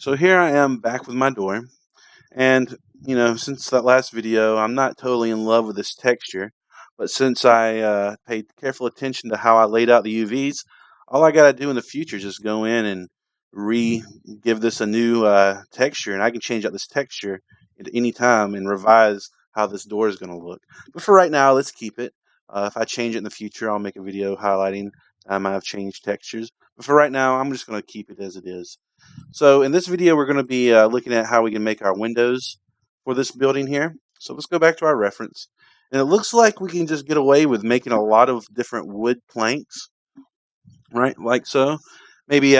So here I am back with my door, and since that last video, I'm not totally in love with this texture, but since I paid careful attention to how I laid out the UVs, all I gotta do in the future is just go in and give this a new texture, and I can change out this texture at any time and revise how this door is gonna look. But for right now, let's keep it. If I change it in the future, I'll make a video highlighting I might have changed textures. But for right now, I'm just gonna keep it as it is. So in this video, we're going to be looking at how we can make our windows for this building here. So let's go back to our reference. And it looks like we can just get away with making a lot of different wood planks, right? Like so. Maybe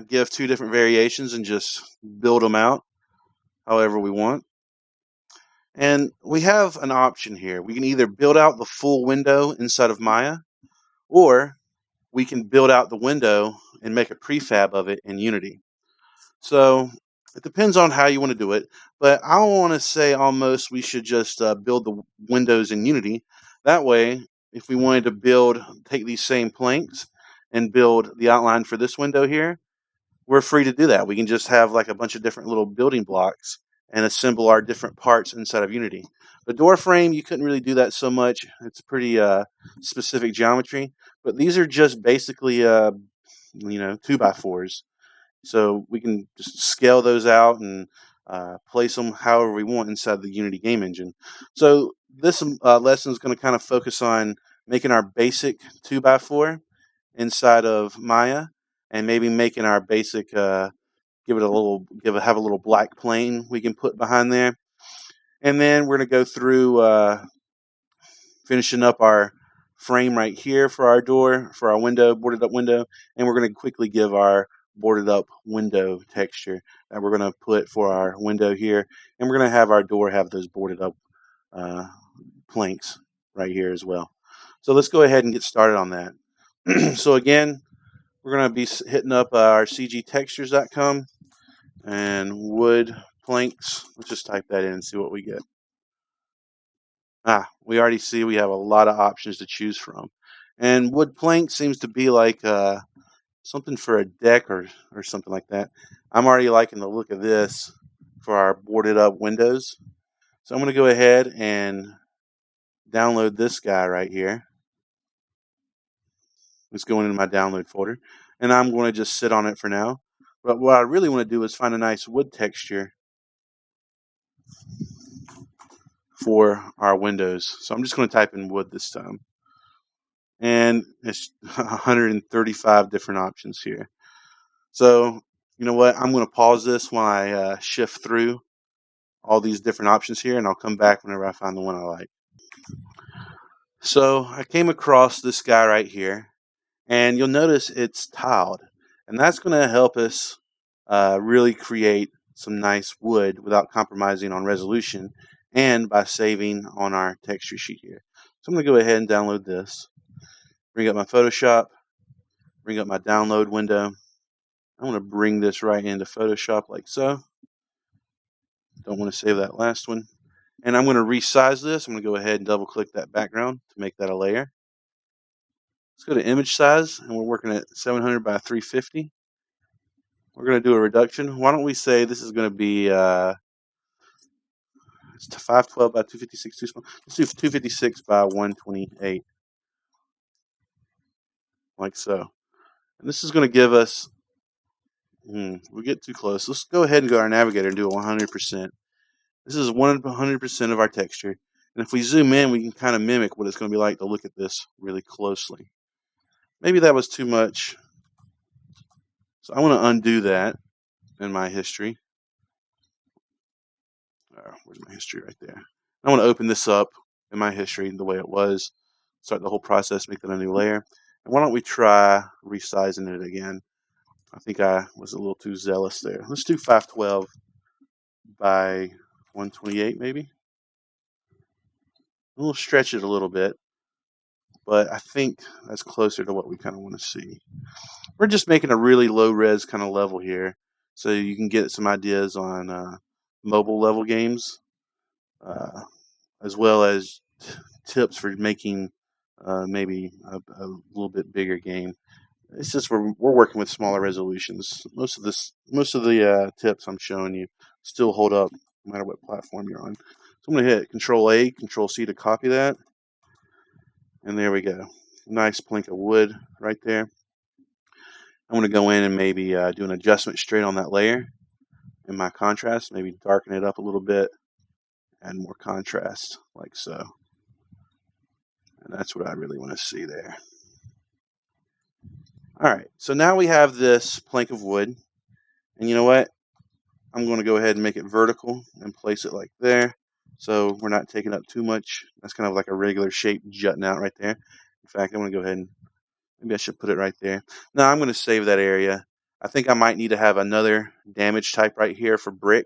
give two different variations and just build them out however we want. And we have an option here. We can either build out the full window inside of Maya, or we can build out the window and make a prefab of it in Unity. So it depends on how you want to do it, but I want to say almost we should just build the windows in Unity. That way, if we wanted to take these same planks and build the outline for this window here, we're free to do that. We can just have like a bunch of different little building blocks and assemble our different parts inside of Unity. The door frame, you couldn't really do that so much. It's pretty specific geometry, but these are just basically 2x4s. So we can just scale those out and place them however we want inside the Unity game engine. So this lesson is going to kind of focus on making our basic 2x4 inside of Maya, and maybe making our basic have a little black plane we can put behind there. And then we're going to go through finishing up our frame right here for our door, for our window, boarded up window, and we're going to quickly give our boarded up window texture that we're going to put for our window here, and we're going to have our door have those boarded up planks right here as well. So let's go ahead and get started on that. So again, we're going to be hitting up our cgtextures.com and wood planks. Let's just type that in and see what we get. We already see we have a lot of options to choose from. And wood plank seems to be like something for a deck or something like that. I'm already liking the look of this for our boarded up windows. So I'm going to go ahead and download this guy right here. It's going into my download folder. And I'm going to just sit on it for now. But what I really want to do is find a nice wood texture for our windows. So I'm just going to type in wood this time. And it's 135 different options here. So you know what? I'm going to pause this while I shift through all these different options here, and I'll come back whenever I find the one I like. So I came across this guy right here, and you'll notice it's tiled, and that's going to help us really create some nice wood without compromising on resolution and by saving on our texture sheet here. So I'm going to go ahead and download this, bring up my Photoshop, bring up my download window. I want to bring this right into Photoshop like so. Don't want to save that last one. And I'm going to resize this. I'm going to go ahead and double click that background to make that a layer. Let's go to image size, and we're working at 700 by 350. We're going to do a reduction. Why don't we say this is going to be it's 512 by 256, too small. Let's do 256 by 128, like so. And this is going to give us, we get too close. Let's go ahead and go to our navigator and do a 100%. This is 100% of our texture. And if we zoom in, we can kind of mimic what it's going to be like to look at this really closely. Maybe that was too much. So I want to undo that in my history. Where's my history right there? I want to open this up in my history the way it was. Start the whole process, make that a new layer. And why don't we try resizing it again? I think I was a little too zealous there. Let's do 512 by 128 maybe. We'll stretch it a little bit, but I think that's closer to what we kind of want to see. We're just making a really low res kind of level here, so you can get some ideas on mobile level games, as well as tips for making maybe a little bit bigger game It's just we're working with smaller resolutions. Most of the tips I'm showing you still hold up no matter what platform you're on. So I'm going to hit Control A, Control C to copy that, and there we go. Nice plank of wood right there. I'm going to go in and maybe do an adjustment straight on that layer in my contrast, maybe darken it up a little bit, add more contrast like so. And that's what I really want to see there. All right, so now we have this plank of wood, and you know what? I'm going to go ahead and make it vertical and place it like there, so we're not taking up too much. That's kind of like a regular shape jutting out right there. In fact, I'm going to go ahead and maybe I should put it right there. Now I'm going to save that area. I think I might need to have another damage type right here for brick,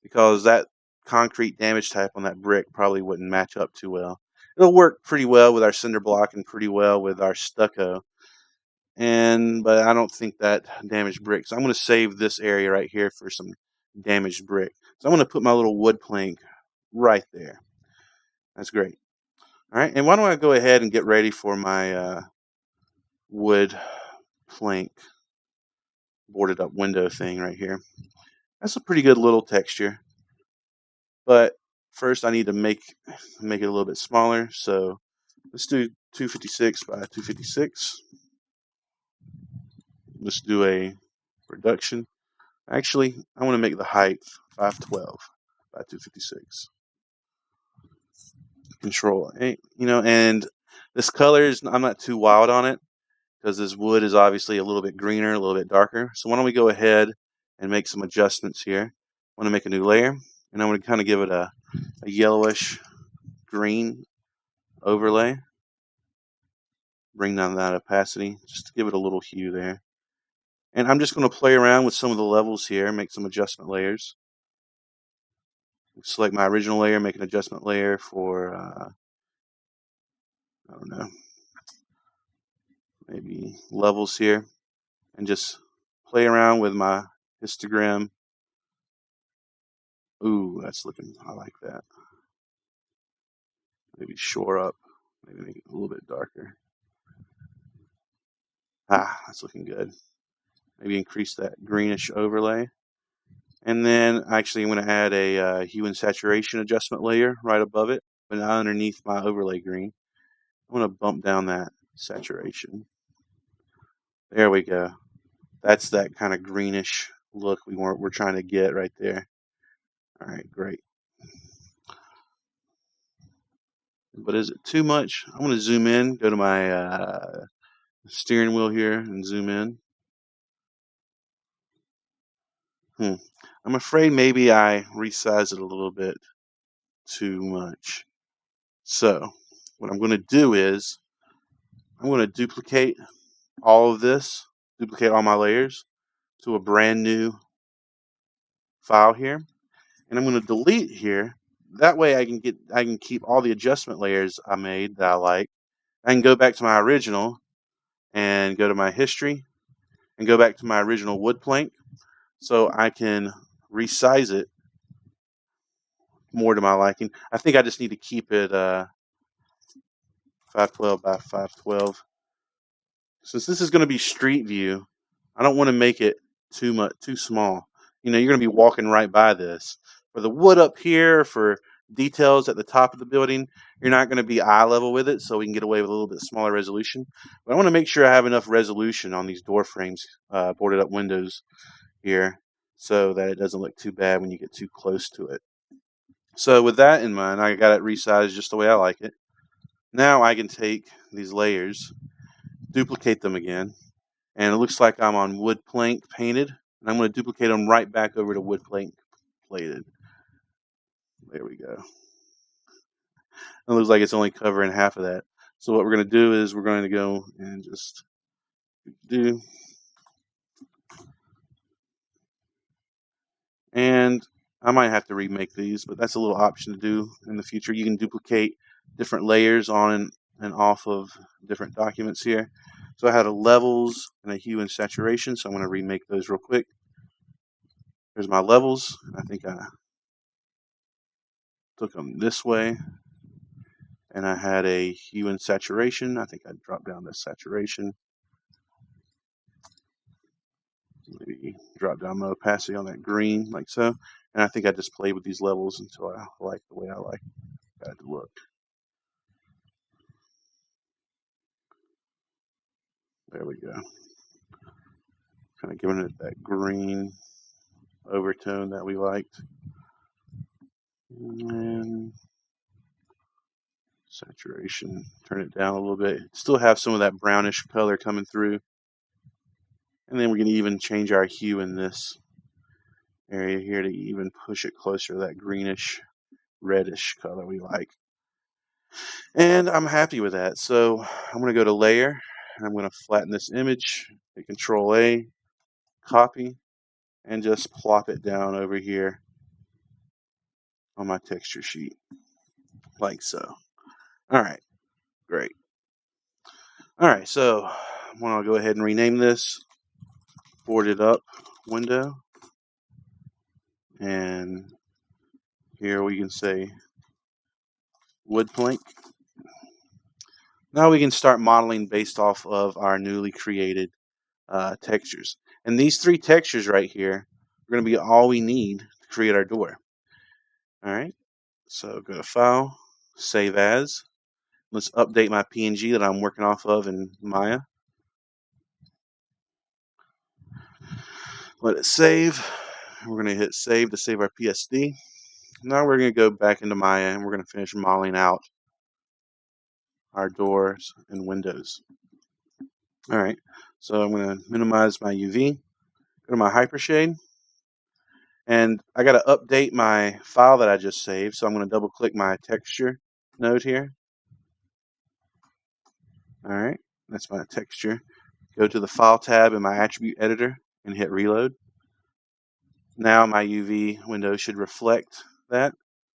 because that concrete damage type on that brick probably wouldn't match up too well. It'll work pretty well with our cinder block and pretty well with our stucco, but I don't think that damaged brick. So I'm going to save this area right here for some damaged brick. So I'm going to put my little wood plank right there. That's great. All right, and why don't I go ahead and get ready for my wood plank boarded up window thing right here. That's a pretty good little texture, but first I need to make it a little bit smaller. So let's do 256 by 256. Let's do a reduction. Actually, I want to make the height 512 by 256. Control A, and this color is, I'm not too wild on it because this wood is obviously a little bit greener, a little bit darker. So why don't we go ahead and make some adjustments here. I want to make a new layer, and I'm going to kind of give it a yellowish green overlay. Bring down that opacity just to give it a little hue there. And I'm just going to play around with some of the levels here, make some adjustment layers. Select my original layer, make an adjustment layer for, I don't know, maybe levels here, and just play around with my histogram. Ooh, that's looking, I like that. Maybe shore up, maybe make it a little bit darker. That's looking good. Maybe increase that greenish overlay. And then actually I'm going to add a hue and saturation adjustment layer right above it, but not underneath my overlay green. I'm going to bump down that saturation. There we go. That's that kind of greenish look we're trying to get right there. All right, great. But is it too much? I'm going to zoom in, go to my steering wheel here and zoom in. I'm afraid maybe I resized it a little bit too much. So what I'm going to do is I'm going to duplicate all of this, duplicate all my layers to a brand new file here, and I'm going to delete here. That way I can keep all the adjustment layers I made that I like. I can go back to my original and go to my history and go back to my original wood plank, so I can resize it more to my liking. I think I just need to keep it 512 by 512. Since this is going to be street view, I don't want to make it too small. You're going to be walking right by this. For the wood up here, for details at the top of the building, you're not going to be eye level with it, so we can get away with a little bit smaller resolution. But I want to make sure I have enough resolution on these door frames, boarded up windows here, so that it doesn't look too bad when you get too close to it. So with that in mind, I got it resized just the way I like it. Now I can take these layers, duplicate them again, and it looks like I'm on wood plank painted, and I'm going to duplicate them right back over to wood plank plated. There we go. It looks like it's only covering half of that. So what we're going to do is we're going to go and just do, and I might have to remake these, but that's a little option to do in the future. You can duplicate different layers on and off of different documents here. So I had a levels and a hue and saturation, so I'm going to remake those real quick. Here's my levels. I think I took them this way, and I had a hue and saturation. I think I dropped down the saturation. Maybe drop down my opacity on that green like so. And I think I just played with these levels until I like the way I like that to look. There we go. Kind of giving it that green overtone that we liked. And saturation, turn it down a little bit. Still have some of that brownish color coming through. And then we can even change our hue in this area here to even push it closer to that greenish, reddish color we like. And I'm happy with that. So I'm going to go to Layer, and I'm going to flatten this image, hit Control A, copy, and just plop it down over here on my texture sheet, like so. All right, great. All right, so I'm going to go ahead and rename this Boarded Up window. And here we can say wood plank. Now we can start modeling based off of our newly created textures. And these three textures right here are going to be all we need to create our door. All right, so go to File, Save As. Let's update my PNG that I'm working off of in Maya. Let it save. We're going to hit Save to save our PSD. Now we're going to go back into Maya and we're going to finish modeling out our doors and windows. All right, so I'm going to minimize my UV, go to my Hypershade, and I got to update my file that I just saved, so I'm going to double click my texture node here. All right, that's my texture. Go to the File tab in my Attribute Editor and hit Reload. Now my UV window should reflect that.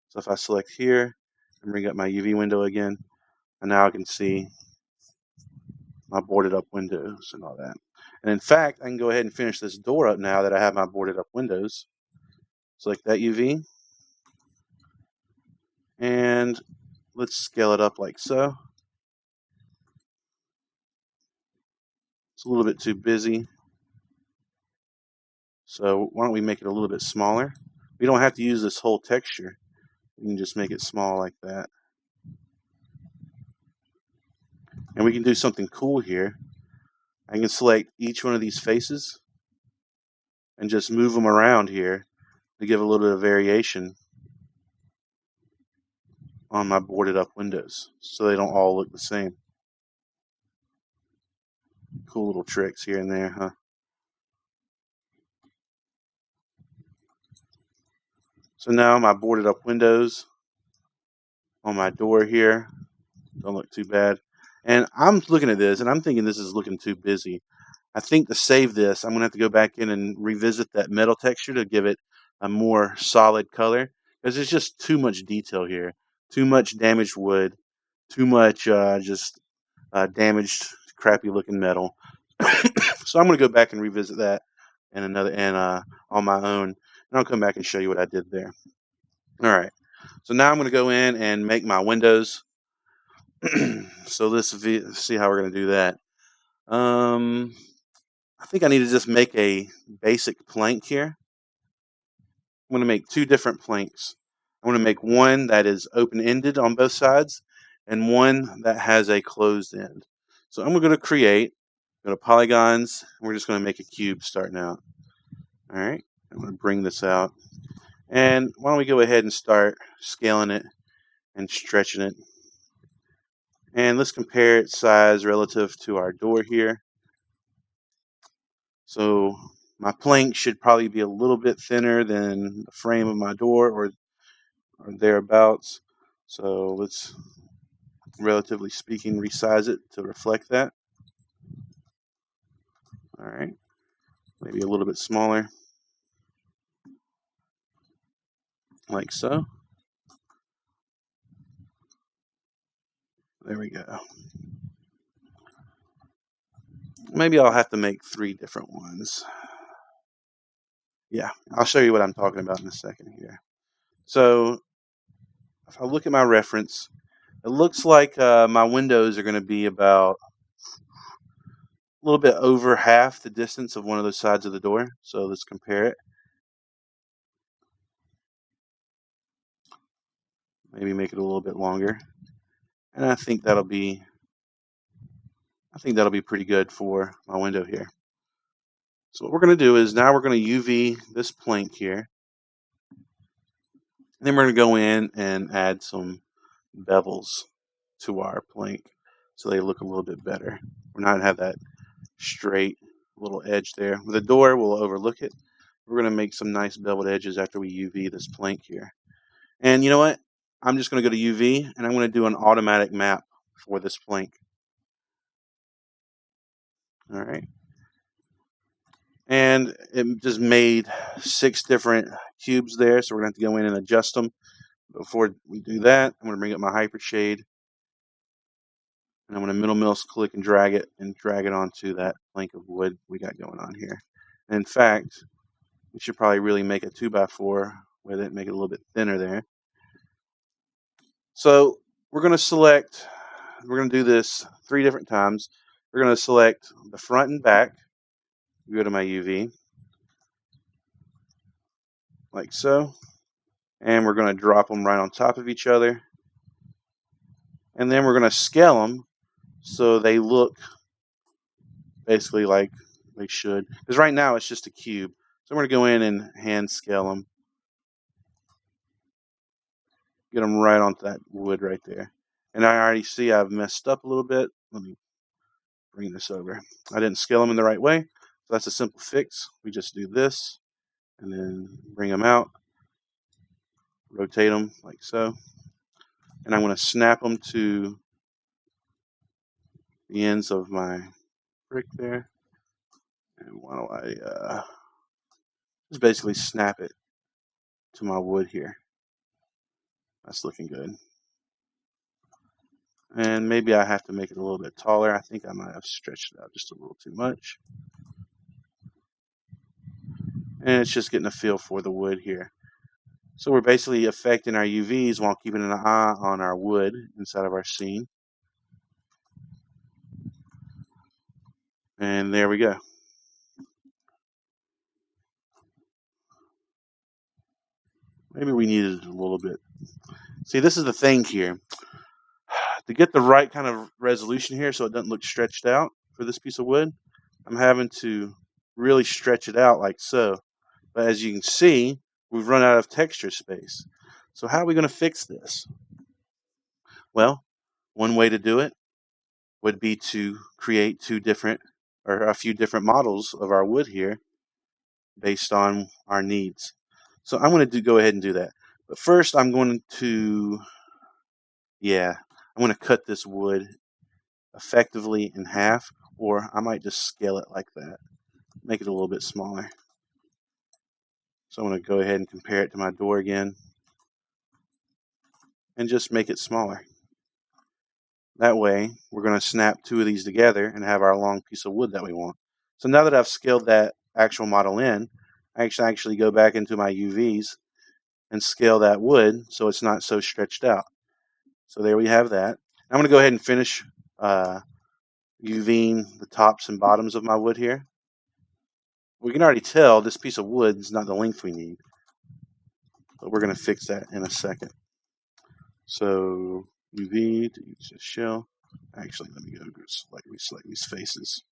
So if I select here and bring up my UV window again, and now I can see my boarded up windows and all that. And in fact, I can go ahead and finish this door up now that I have my boarded up windows. Select that UV. And let's scale it up like so. It's a little bit too busy. So why don't we make it a little bit smaller? We don't have to use this whole texture. We can just make it small like that. And we can do something cool here. I can select each one of these faces and just move them around here to give a little bit of variation on my boarded up windows so they don't all look the same. Cool little tricks here and there, huh? So now my boarded up windows on my door here don't look too bad. And I'm looking at this and I'm thinking this is looking too busy. I think to save this, I'm going to have to go back in and revisit that metal texture to give it a more solid color, because there's just too much detail here. Too much damaged wood, too much damaged, crappy looking metal. So I'm going to go back and revisit that in on my own, and I'll come back and show you what I did there. All right. So now I'm going to go in and make my windows. So let's see how we're going to do that. I think I need to just make a basic plank here. I'm going to make two different planks. I'm going to make one that is open-ended on both sides and one that has a closed end. So I'm going to create, go to Polygons, and we're just going to make a cube starting out. All right, I'm going to bring this out. And why don't we go ahead and start scaling it and stretching it. And let's compare its size relative to our door here. So my plank should probably be a little bit thinner than the frame of my door or thereabouts. So let's, relatively speaking, resize it to reflect that. All right, maybe a little bit smaller, like so. There we go. Maybe I'll have to make 3 different ones. Yeah, I'll show you what I'm talking about in a second here. So if I look at my reference, it looks like my windows are going to be about a little bit over half the distance of one of those sides of the door. So let's compare it. Maybe make it a little bit longer. And I think that'll be pretty good for my window here. So what we're going to do is now we're going to UV this plank here. And then we're going to go in and add some bevels to our plank so they look a little bit better. We're not going to have that straight little edge there. The door will overlook it. We're going to make some nice beveled edges after we UV this plank here. And you know what? I'm just going to go to UV and I'm going to do an automatic map for this plank. All right. And it just made 6 different cubes there, so we're going to have to go in and adjust them. Before we do that, I'm going to bring up my hypershade, and I'm going to middle mouse click and drag it onto that plank of wood we got going on here. And in fact, we should probably really make a 2x4 with it, make it a little bit thinner there. So we're going to do this 3 different times. We're going to select the front and back, go to my UV, like so. And we're going to drop them right on top of each other. And then we're going to scale them so they look basically like they should. Because right now it's just a cube. So I'm going to go in and hand scale them. Get them right onto that wood right there. And I already see I've messed up a little bit. Let me bring this over. I didn't scale them in the right way. So that's a simple fix. We just do this and then bring them out. Rotate them like so. And I'm going to snap them to the ends of my brick there. And why don't I just basically snap it to my wood here. That's looking good. And maybe I have to make it a little bit taller. I think I might have stretched it out just a little too much. And it's just getting a feel for the wood here. So we're basically affecting our UVs while keeping an eye on our wood inside of our scene. And there we go. Maybe we needed it a little bit. See, this is the thing here. To get the right kind of resolution here so it doesn't look stretched out for this piece of wood, I'm having to really stretch it out like so. But as you can see, we've run out of texture space. So how are we going to fix this? Well, one way to do it would be to create a few different models of our wood here based on our needs. So I'm going to go ahead and do that. But first I'm going to cut this wood effectively in half, or I might just scale it like that, make it a little bit smaller. So I'm going to go ahead and compare it to my door again and just make it smaller. That way we're going to snap 2 of these together and have our long piece of wood that we want. So now that I've scaled that actual model in, I actually go back into my UVs and scale that wood so it's not so stretched out. So there we have that. I'm going to go ahead and finish UVing the tops and bottoms of my wood here. We can already tell this piece of wood is not the length we need, but we're going to fix that in a second. So UV to each shell. Actually, let me go select these faces.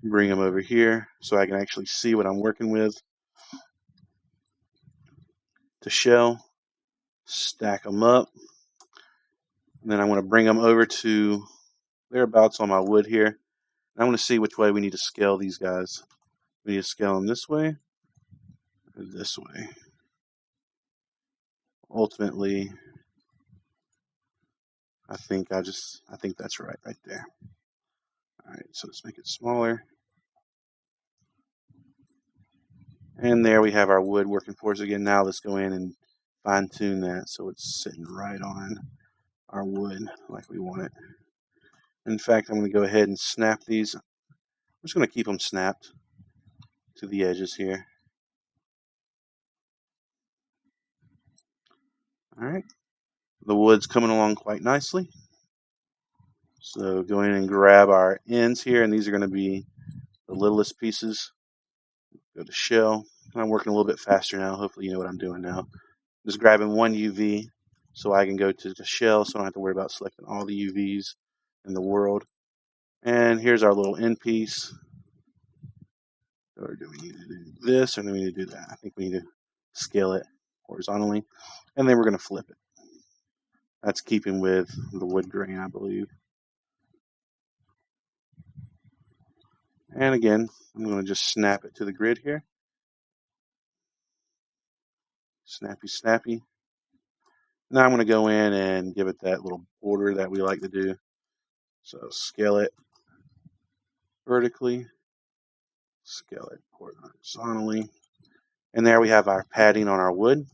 Bring them over here so I can actually see what I'm working with. To shell, stack them up. And then I want to bring them over to thereabouts on my wood here. I want to see which way we need to scale these guys. We need to scale them this way or this way. Ultimately, I think that's right there. All right, so let's make it smaller. And there we have our wood working for us again. Now let's go in and fine tune that so it's sitting right on our wood like we want it. In fact, I'm going to go ahead and snap these. I'm just going to keep them snapped to the edges here. All right, the wood's coming along quite nicely. So go in and grab our ends here, and these are going to be the littlest pieces. Go to shell. I'm working a little bit faster now. Hopefully you know what I'm doing now. Just grabbing one UV so I can go to the shell, so I don't have to worry about selecting all the UVs in the world. And here's our little end piece. Or do we need to do this, or do we need to do that? I think we need to scale it horizontally, and then we're going to flip it. That's keeping with the wood grain, I believe. And again, I'm going to just snap it to the grid here. Snappy, snappy. Now I'm going to go in and give it that little border that we like to do. So scale it vertically, scale it horizontally. And there we have our padding on our wood.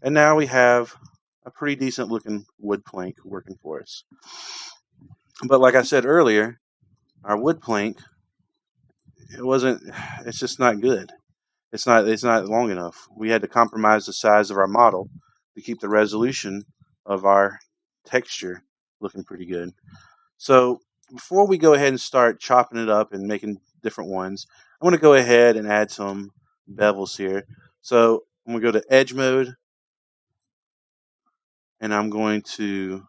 And now we have a pretty decent looking wood plank working for us. But like I said earlier, our wood plank, it's just not good. It's not long enough. We had to compromise the size of our model to keep the resolution of our texture looking pretty good. So before we go ahead and start chopping it up and making different ones, I'm going to go ahead and add some bevels here. So I'm going to go to edge mode, and I'm going to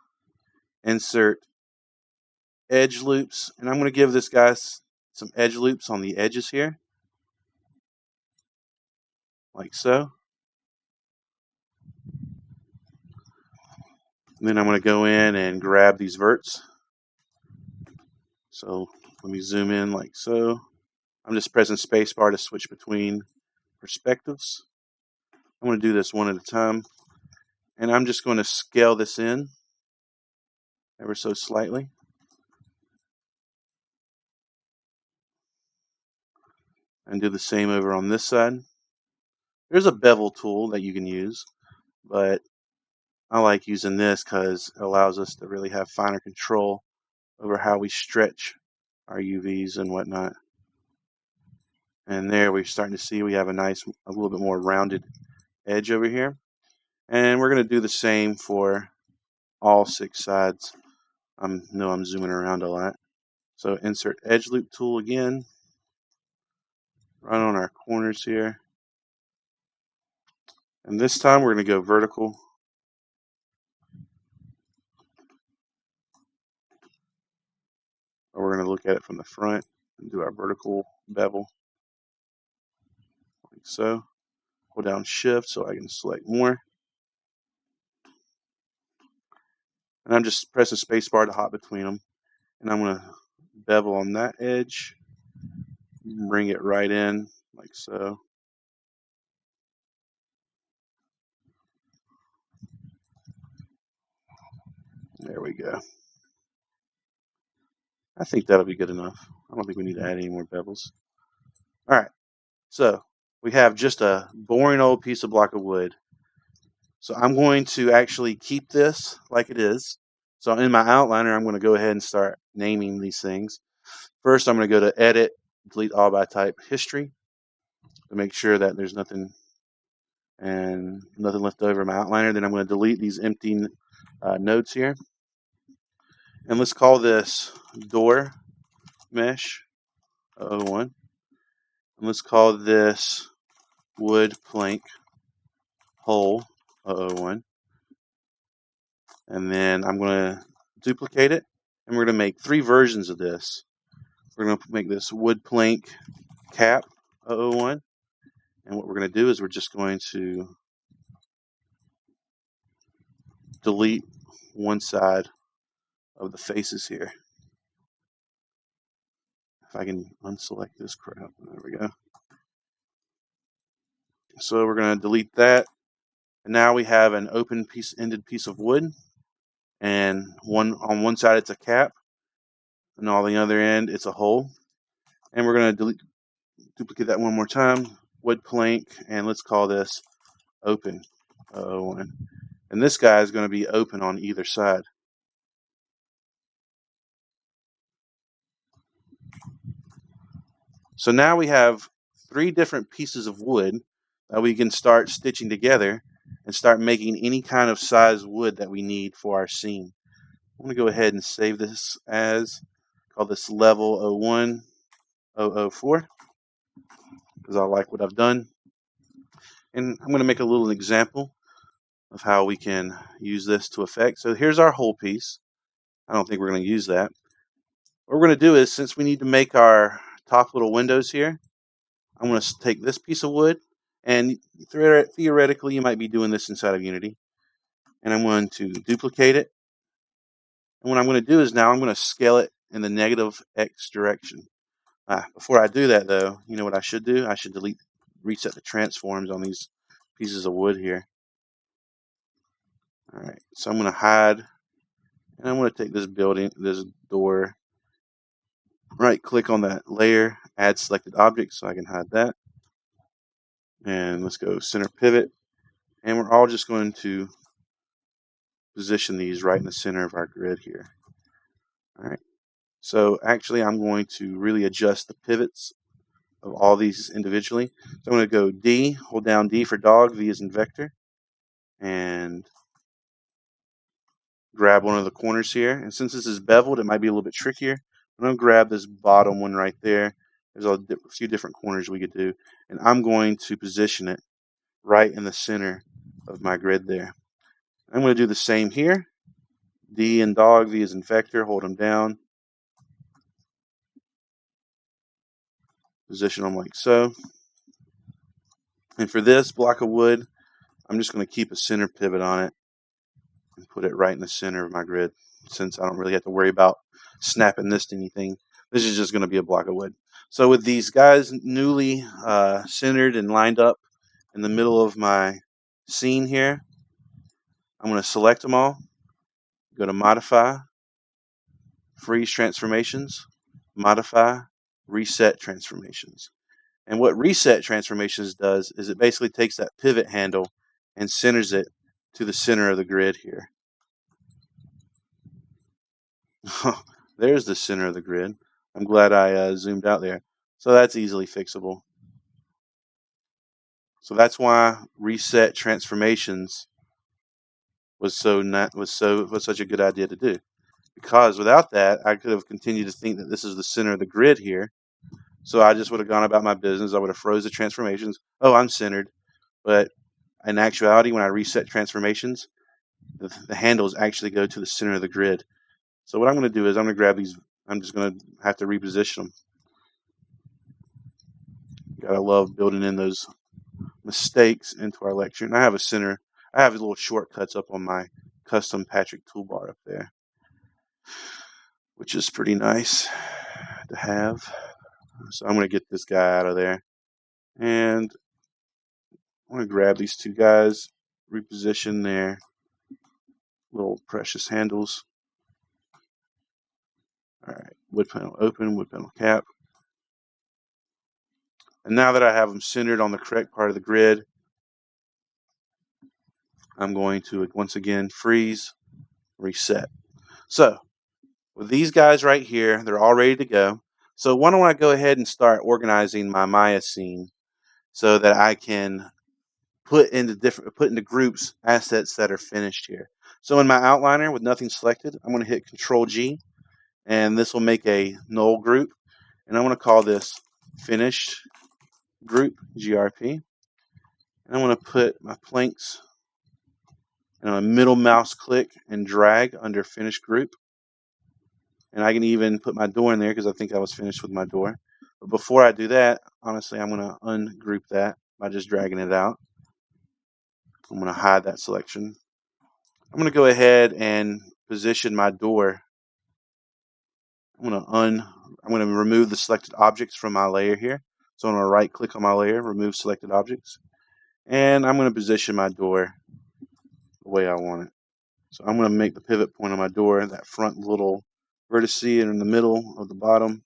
insert edge loops, and I'm going to give this guy some edge loops on the edges here, like so. And then I'm going to go in and grab these verts. So let me zoom in like so. I'm just pressing spacebar to switch between perspectives. I'm going to do this one at a time. And I'm just going to scale this in ever so slightly. And do the same over on this side. There's a bevel tool that you can use, but I like using this because it allows us to really have finer control over how we stretch our UVs and whatnot. And there we're starting to see we have a little bit more rounded edge over here. And we're going to do the same for all 6 sides. I'm zooming around a lot. So insert edge loop tool again, right on our corners here. And this time we're going to go vertical. Or we're going to look at it from the front and do our vertical bevel, like so. Hold down shift so I can select more. And I'm just pressing spacebar to hop between them. And I'm going to bevel on that edge, bring it right in like so. There we go. I think that'll be good enough. I don't think we need to add any more bevels. All right, so we have just a boring old piece of block of wood. So I'm going to actually keep this like it is. So in my outliner, I'm going to go ahead and start naming these things. First, I'm going to go to Edit, Delete All by Type History to make sure that there's nothing left over in my outliner. Then I'm going to delete these empty nodes here. And let's call this Door Mesh 001. And let's call this Wood Plank Hole 001. And then I'm going to duplicate it, and we're going to make 3 versions of this. We're going to make this Wood Plank Cap 001. And what we're going to do is we're just going to delete one side of the faces here. If I can unselect this crap, there we go. So we're going to delete that. And now we have an open-ended piece of wood. And on one side it's a cap, and on the other end it's a hole. And we're going to duplicate that one more time. Wood plank, and let's call this Open 001. And this guy is going to be open on either side. So now we have 3 different pieces of wood that we can start stitching together and start making any kind of size wood that we need for our scene. I'm going to go ahead and save this as, call this level 01004, because I like what I've done. And I'm going to make a little example of how we can use this to effect. So here's our whole piece. I don't think we're going to use that. What we're going to do is, since we need to make our top little windows here, I'm going to take this piece of wood, and theoretically you might be doing this inside of Unity, and I'm going to duplicate it. And what I'm going to do is now I'm going to scale it in the negative X direction. Before I do that, though, you know what I should do? I should reset the transforms on these pieces of wood here. All right, so I'm going to hide, and I'm going to take this door, right click on that layer, add selected object, so I can hide that. And let's go center pivot, and we're all just going to position these right in the center of our grid here. All right, so actually I'm going to really adjust the pivots of all these individually. So I'm going to go D, hold down D for dog, V as in vector, and grab one of the corners here. And since this is beveled, it might be a little bit trickier. I'm going to grab this bottom one right there. There's a few different corners we could do, and I'm going to position it right in the center of my grid there. I'm going to do the same here. D and dog, V as in vector, hold them down. Position them like so. And for this block of wood, I'm just going to keep a center pivot on it and put it right in the center of my grid, since I don't really have to worry about snapping this to anything. This is just going to be a block of wood. So with these guys newly centered and lined up in the middle of my scene here, I'm going to select them all, go to Modify, Freeze Transformations, Modify, Reset Transformations. And what Reset Transformations does is it basically takes that pivot handle and centers it to the center of the grid here. There's the center of the grid. I'm glad I zoomed out there. So that's easily fixable. So that's why Reset Transformations was such a good idea to do. Because without that, I could have continued to think that this is the center of the grid here. So I just would have gone about my business. I would have froze the transformations. Oh, I'm centered. But in actuality, when I reset transformations, the handles actually go to the center of the grid. So what I'm going to do is I'm going to grab these. I'm just going to have to reposition them. Gotta love building in those mistakes into our lecture. And I have little shortcuts up on my custom Patrick toolbar up there, which is pretty nice to have. So I'm going to get this guy out of there. And I'm going to grab these two guys, reposition their little precious handles. All right, wood panel open, wood panel cap. And now that I have them centered on the correct part of the grid, I'm going to once again freeze, reset. So with these guys right here, they're all ready to go. So why don't I go ahead and start organizing my Maya scene so that I can put into groups assets that are finished here. So in my outliner with nothing selected, I'm going to hit Control G, and this will make a null group, and I'm going to call this finished group GRP. And I'm going to put my planks and a middle mouse click and drag under finished group. And I can even put my door in there because I think I was finished with my door. But before I do that, honestly, I'm going to ungroup that by just dragging it out. I'm going to hide that selection. I'm going to go ahead and position my door. I'm going to remove the selected objects from my layer here. So I'm going to right click on my layer, remove selected objects. And I'm going to position my door the way I want it. So I'm going to make the pivot point on my door, that front little vertex in the middle of the bottom.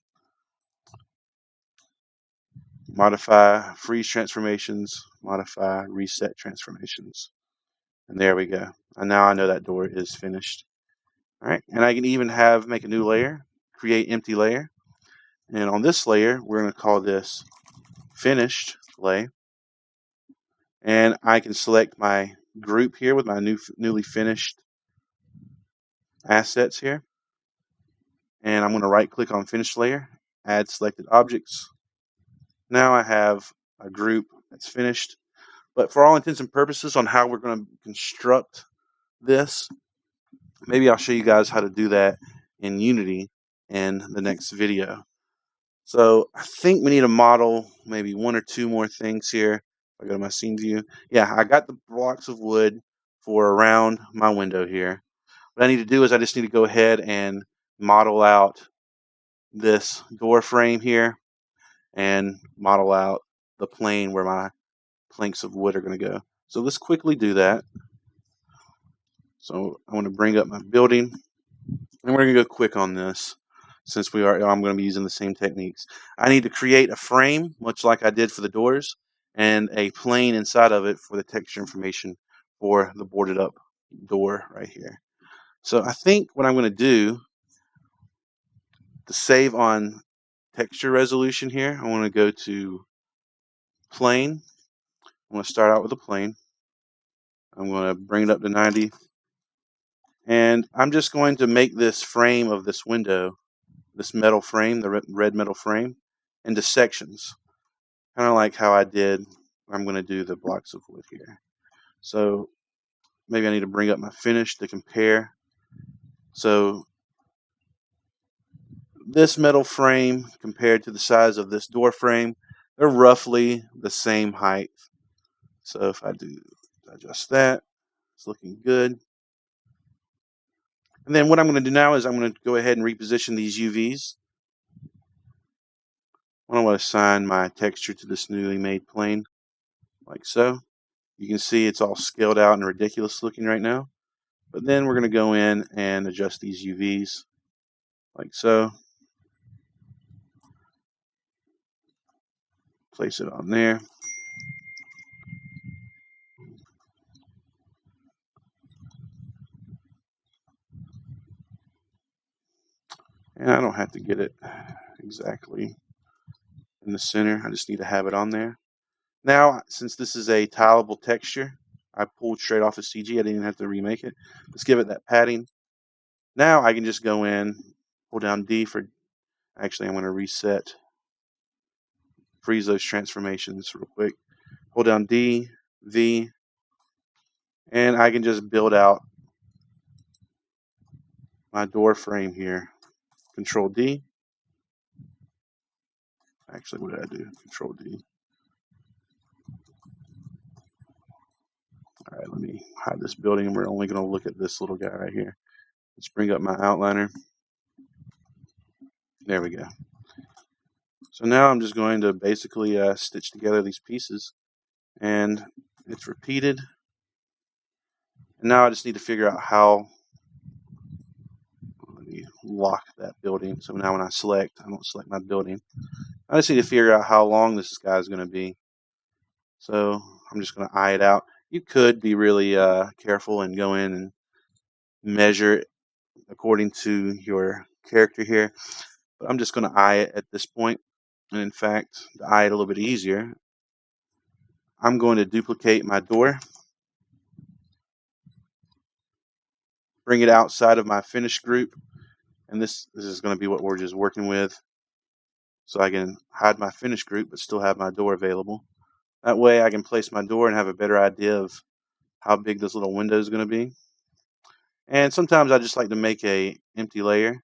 Modify, freeze transformations, modify, reset transformations. And there we go. And now I know that door is finished. All right, and I can even make a new layer, create empty layer. And on this layer, we're going to call this finished layer. And I can select my group here with my newly finished assets here, and I'm going to right click on finish layer, add selected objects. Now I have a group that's finished, but for all intents and purposes on how we're going to construct this, maybe I'll show you guys how to do that in Unity in the next video. So I think we need to model maybe one or two more things here. I go to my scene view. Yeah, I got the blocks of wood for around my window here. What I need to do is I just need to go ahead and model out this door frame here and model out the plane where my planks of wood are going to go. So let's quickly do that. So I want to bring up my building, and we're going to go quick on this since I'm going to be using the same techniques. I need to create a frame, much like I did for the doors, and a plane inside of it for the texture information for the boarded up door right here. So I think what I'm going to do to save on texture resolution here, I want to go to plane. I'm going to start out with a plane. I'm going to bring it up to 90. And I'm just going to make this frame of this window, this metal frame, the red metal frame, into sections. Kind of like how I did, I'm going to do the blocks of wood here. So maybe I need to bring up my finish to compare. So this metal frame compared to the size of this door frame, they're roughly the same height. So if I do adjust that, it's looking good. And then what I'm going to do now is I'm going to go ahead and reposition these UVs. I want to assign my texture to this newly made plane, like so. You can see it's all scaled out and ridiculous looking right now. But then we're going to go in and adjust these UVs, like so. Place it on there. And I don't have to get it exactly in the center. I just need to have it on there. Now, since this is a tileable texture, I pulled straight off of CG. I didn't even have to remake it. Let's give it that padding. Now I can just go in, pull down D for, actually I'm going to reset, freeze those transformations real quick. Hold down D, V, and I can just build out my door frame here. Control D. Actually, what did I do? Control D. All right, let me hide this building, and we're only going to look at this little guy right here. Let's bring up my outliner. There we go. So now I'm just going to basically stitch together these pieces, and it's repeated. And now I just need to figure out how, let me lock that building. So now when I don't select my building. I just need to figure out how long this guy is going to be. So I'm just going to eye it out. You could be really careful and go in and measure it according to your character here. But I'm just going to eye it at this point. And in fact, to eye it a little bit easier, I'm going to duplicate my door, bring it outside of my finish group, and this is going to be what we're just working with. So I can hide my finish group but still have my door available. That way I can place my door and have a better idea of how big this little window is going to be. And sometimes I just like to make a empty layer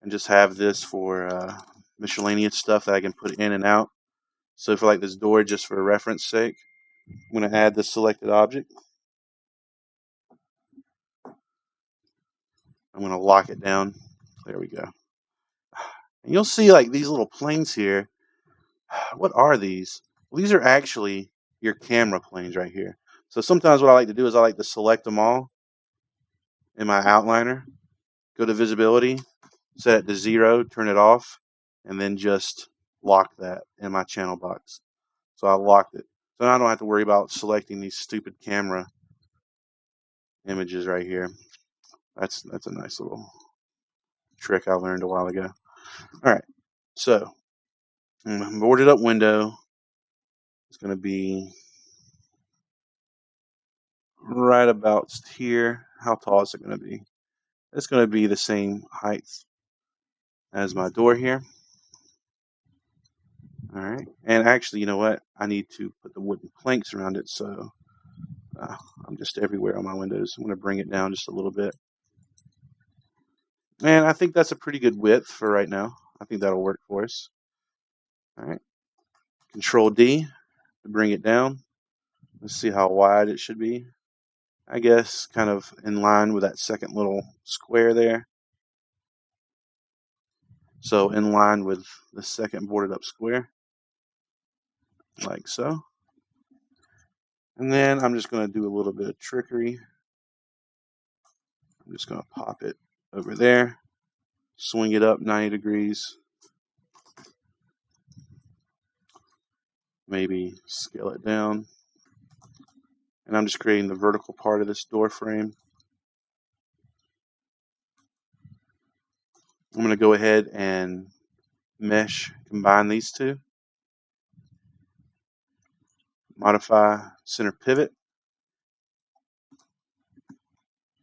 and just have this for miscellaneous stuff that I can put in and out. So for like this door, just for reference sake, I'm going to add this selected object. I'm going to lock it down. There we go. And you'll see like these little planes here. What are these? Well, these are actually your camera planes right here. So sometimes what I like to do is I like to select them all in my outliner, go to visibility, set it to 0, turn it off, and then just lock that in my channel box. So I locked it. So now I don't have to worry about selecting these stupid camera images right here. That's a nice little trick I learned a while ago. All right, so boarded up window is going to be right about here. How tall is it going to be? It's going to be the same height as my door here. All right, and actually, you know what? I need to put the wooden planks around it, so I'm just everywhere on my windows. I'm going to bring it down just a little bit. And I think that's a pretty good width for right now. I think that'll work for us. All right, Control D to bring it down. Let's see how wide it should be. I guess kind of in line with that second little square there. So in line with the second boarded up square, like so. And then I'm just going to do a little bit of trickery. I'm just going to pop it over there, swing it up 90 degrees, maybe scale it down. And I'm just creating the vertical part of this door frame. I'm going to go ahead and combine these two. Modify center pivot.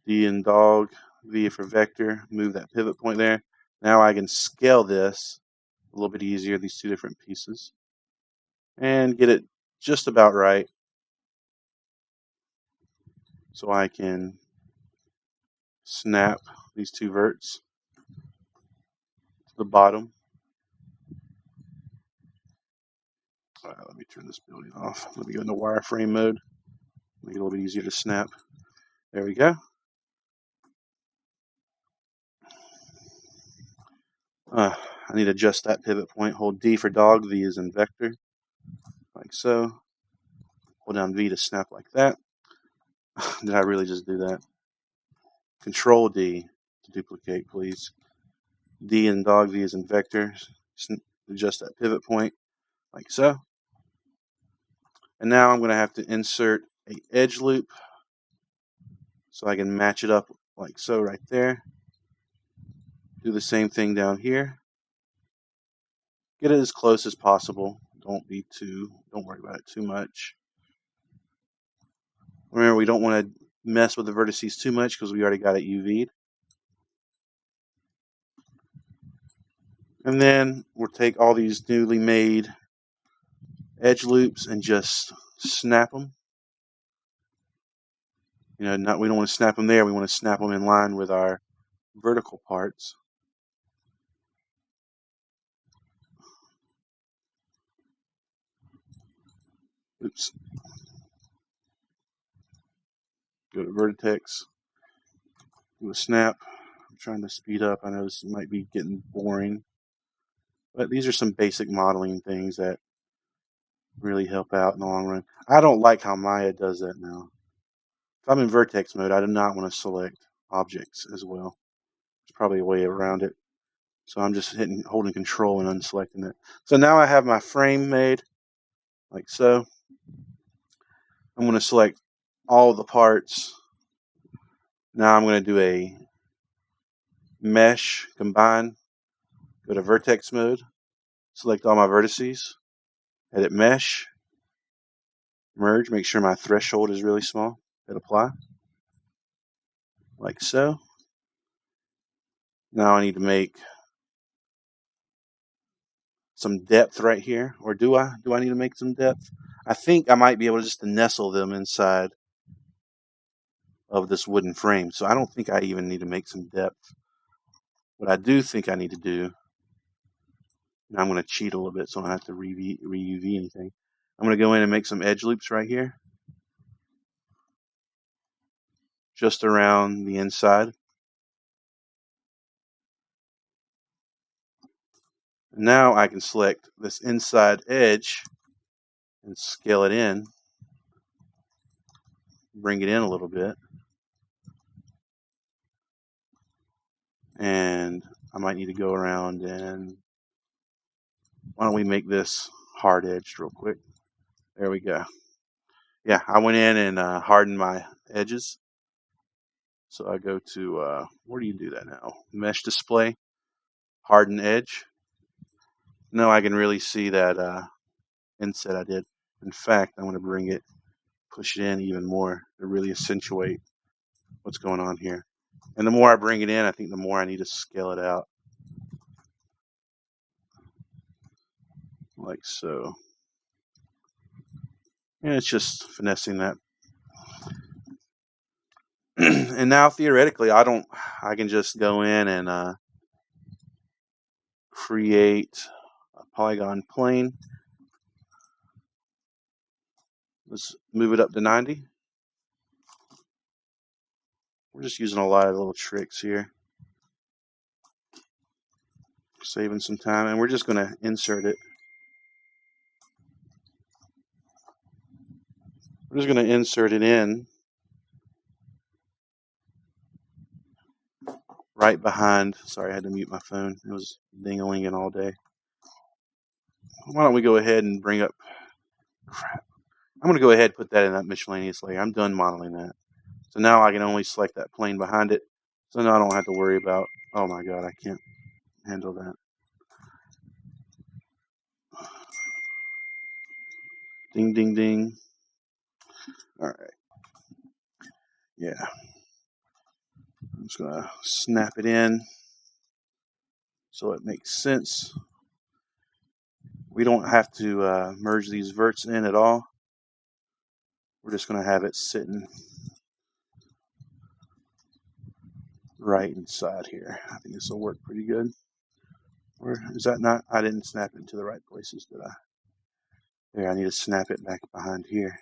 D and dog, V for vector, move that pivot point there. Now I can scale this a little bit easier, these two different pieces, and get it just about right so I can snap these two verts to the bottom. All right, let me turn this building off. Let me go into wireframe mode. Make it a little bit easier to snap. There we go. I need to adjust that pivot point. Hold D for dog, V is in vector, like so. Hold down V to snap like that. Did I really just do that? Control D to duplicate, please. D and dog, V is in vector. Adjust that pivot point, like so. And now I'm going to have to insert an edge loop so I can match it up like so right there. Do the same thing down here. Get it as close as possible. Don't worry about it too much. Remember, we don't want to mess with the vertices too much because we already got it UV'd. And then we'll take all these newly made edge loops and just snap them. We don't want to snap them there. We want to snap them in line with our vertical parts. Oops. Go to vertex. Do a snap. I'm trying to speed up. I know this might be getting boring, but these are some basic modeling things that really help out in the long run. I don't like how Maya does that now. If I'm in vertex mode, I do not want to select objects as well. There's probably a way around it. So I'm just holding control and unselecting it. So now I have my frame made, like so. I'm going to select all of the parts. Now I'm going to do a mesh combine. Go to vertex mode. Select all my vertices. Edit mesh. Merge. Make sure my threshold is really small. Hit apply. Like so. Now I need to make some depth right here. Or do I? Do I need to make some depth? I think I might be able just to nestle them inside of this wooden frame. So I don't think I even need to make some depth. What I do think I need to do, and I'm going to cheat a little bit so I don't have to re-UV anything. I'm going to go in and make some edge loops right here. Just around the inside. Now I can select this inside edge and scale it in. Bring it in a little bit. And I might need to go around and why don't we make this hard edged real quick. There we go. Yeah, I went in and hardened my edges. So I go to, where do you do that now? Mesh display, harden edge. Now I can really see that inset I did. In fact, I'm going to bring it, push it in even more to really accentuate what's going on here. And the more I bring it in, I think the more I need to scale it out. Like so. And it's just finessing that. And now theoretically, I can just go in and create a polygon plane. Let's move it up to 90. We're just using a lot of little tricks here. Saving some time, and we're just going to insert it. We're just going to insert it in right behind. Sorry, I had to mute my phone. It was ding-a-linging all day. Why don't we go ahead and bring up... Crap. I'm going to go ahead and put that in that miscellaneous layer. I'm done modeling that. So now I can only select that plane behind it. So now I don't have to worry about... Oh my god, I can't handle that. Ding, ding, ding. Alright. Yeah. I'm just going to snap it in so it makes sense. We don't have to merge these verts in at all. We're just going to have it sitting right inside here. I think this will work pretty good. Or is that not? I didn't snap it into the right places, did I? There, I need to snap it back behind here.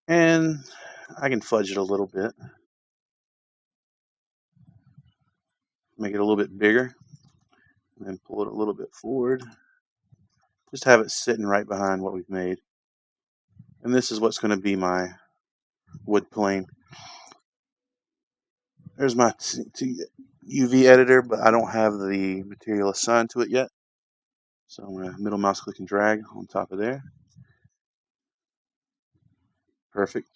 And I can fudge it a little bit. Make it a little bit bigger. And then pull it a little bit forward. Just have it sitting right behind what we've made. And this is what's going to be my wood plane. There's my UV editor, but I don't have the material assigned to it yet. So I'm going to middle mouse click and drag on top of there. Perfect.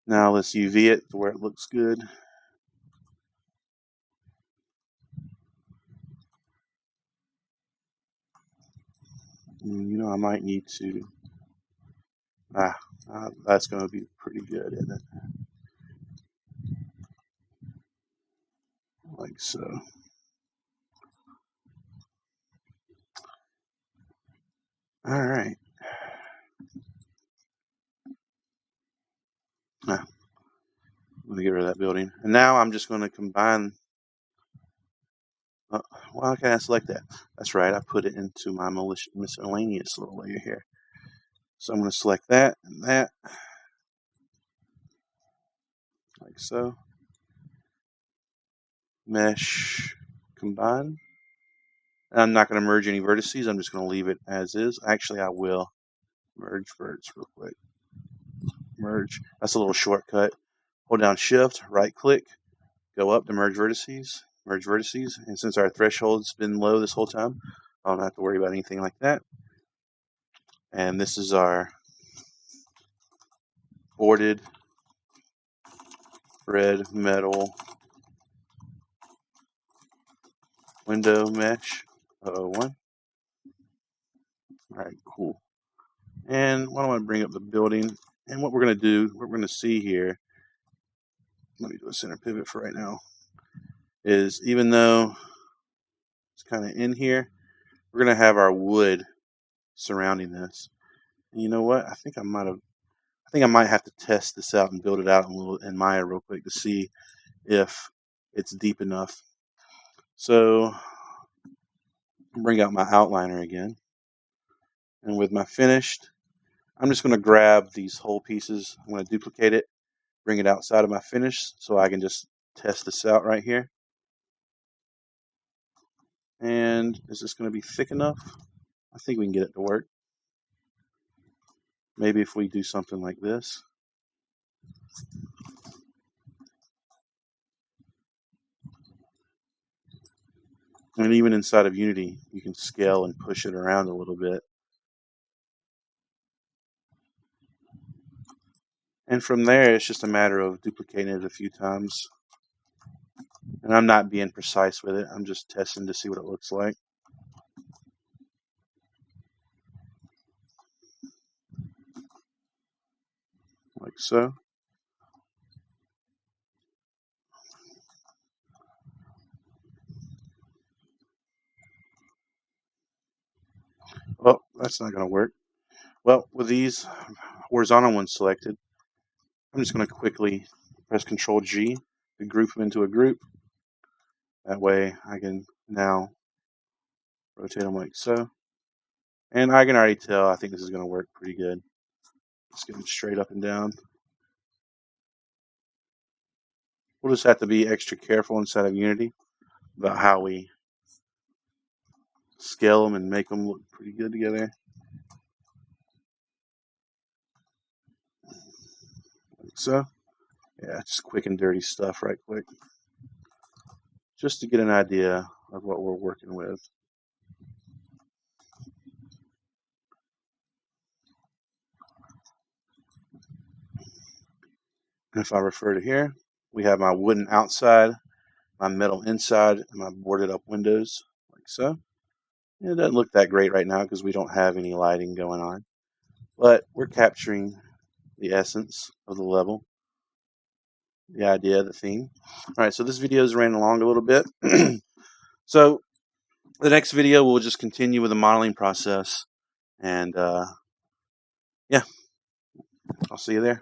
Now let's UV it to where it looks good. You know, I might need to... that's going to be pretty good, isn't it? Like so. All right. I'm going to get rid of that building. And now I'm just going to combine... why can't I select that? That's right, I put it into my miscellaneous little layer here. So I'm going to select that and that. Like so. Mesh, combine. And I'm not going to merge any vertices. I'm just going to leave it as is. Actually, I will merge verts real quick. Merge. That's a little shortcut. Hold down Shift, right click, go up to merge vertices. Merge vertices. And since our threshold's been low this whole time, I don't have to worry about anything like that. And this is our boarded red metal window mesh 001. Alright, cool. And why don't I bring up the building? And what we're going to do, what we're going to see here, let me do a center pivot for right now, is even though it's kind of in here, we're going to have our wood surrounding this. And you know what? I think I might have to test this out and build it out in Maya real quick to see if it's deep enough. So bring out my outliner again. And with my finished, I'm just going to grab these whole pieces. I'm going to duplicate it, bring it outside of my finish so I can just test this out right here. And is this going to be thick enough? I think we can get it to work. Maybe if we do something like this. And even inside of Unity, you can scale and push it around a little bit. And from there, it's just a matter of duplicating it a few times. And I'm not being precise with it. I'm just testing to see what it looks like. Like so. that's not going to work. Well, with these horizontal ones selected, I'm just going to quickly press Control G to group them into a group. That way I can now rotate them like so. And I can already tell I think this is going to work pretty good. Just get them straight up and down. We'll just have to be extra careful inside of Unity about how we scale them and make them look pretty good together. Like so. Yeah, just quick and dirty stuff right quick. Just to get an idea of what we're working with. And if I refer to here, we have my wooden outside, my metal inside, and my boarded up windows, like so. It doesn't look that great right now because we don't have any lighting going on. But we're capturing the essence of the level, the idea, the theme. All right, so this video is ran along a little bit. So the next video, we'll just continue with the modeling process. And yeah, I'll see you there.